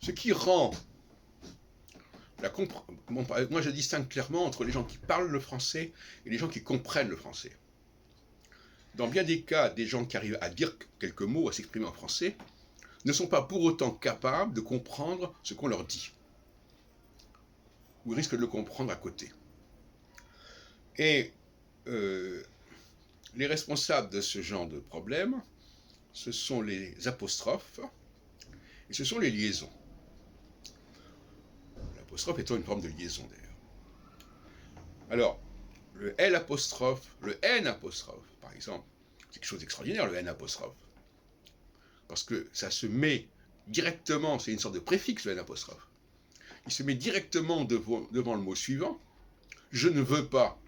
Ce qui rend moi je distingue clairement entre les gens qui parlent le français et les gens qui comprennent le français. Dans bien des cas, des gens qui arrivent à dire quelques mots, à s'exprimer en français, ne sont pas pour autant capables de comprendre ce qu'on leur dit, ou risquent de le comprendre à côté. Et les responsables de ce genre de problème, ce sont les apostrophes et ce sont les liaisons. L'apostrophe étant une forme de liaison d'ailleurs. Alors, le L apostrophe, le N apostrophe, par exemple, c'est quelque chose d'extraordinaire, le N apostrophe. Parce que ça se met directement, c'est une sorte de préfixe, le N apostrophe. Il se met directement devant le mot suivant, je ne veux pas.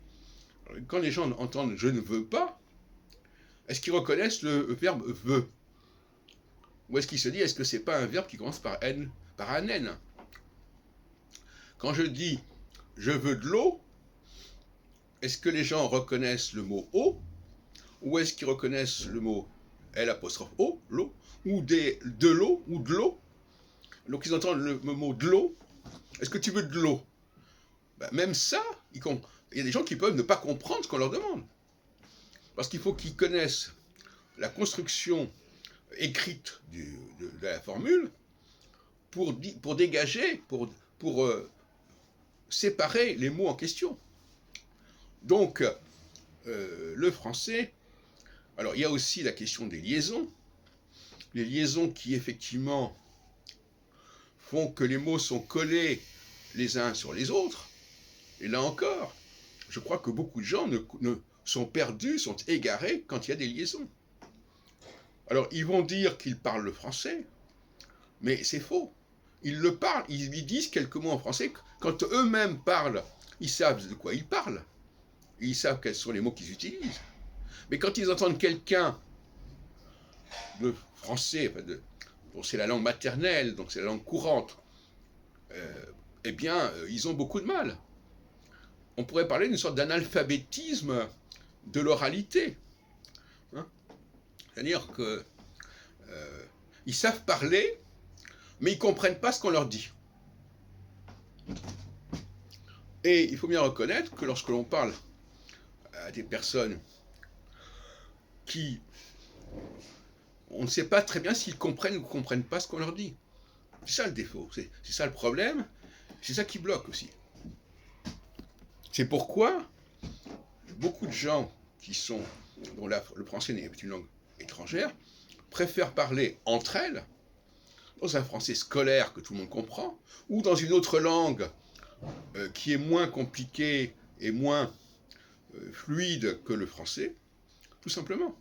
Alors, quand les gens entendent je ne veux pas, est-ce qu'ils reconnaissent le verbe veut? Ou est-ce qu'ils se disent, est-ce que c'est pas un verbe qui commence par N, par un N? Quand je dis je veux de l'eau, est-ce que les gens reconnaissent le mot eau? Ou est-ce qu'ils reconnaissent le mot L apostrophe O, l'eau, ou de l'eau, ou de l'eau? Donc ils entendent le mot de l'eau. Est-ce que tu veux de l'eau? Ben, même ça, il y a des gens qui peuvent ne pas comprendre ce qu'on leur demande. Parce qu'il faut qu'ils connaissent la construction écrite de la formule pour dégager, pour séparer les mots en question. Donc, le français, alors il y a aussi la question des liaisons. Les liaisons qui effectivement font que les mots sont collés les uns sur les autres. Et là encore, je crois que beaucoup de gens sont perdus, sont égarés quand il y a des liaisons. Alors, ils vont dire qu'ils parlent le français, mais c'est faux. Ils le parlent, ils disent quelques mots en français. Quand eux-mêmes parlent, ils savent de quoi ils parlent. Ils savent quels sont les mots qu'ils utilisent. Mais quand ils entendent quelqu'un de français, dont c'est la langue maternelle, donc c'est la langue courante, eh bien, ils ont beaucoup de mal. On pourrait parler d'une sorte d'analphabétisme de l'oralité. Hein? C'est-à-dire qu'ils savent parler, mais ils ne comprennent pas ce qu'on leur dit. Et il faut bien reconnaître que lorsque l'on parle à des personnes qui... on ne sait pas très bien s'ils comprennent ou ne comprennent pas ce qu'on leur dit. C'est ça le défaut, c'est ça le problème, c'est ça qui bloque aussi. C'est pourquoi beaucoup de gens dont le français est une langue étrangère préfèrent parler entre elles, dans un français scolaire que tout le monde comprend, ou dans une autre langue qui est moins compliquée et moins fluide que le français, tout simplement.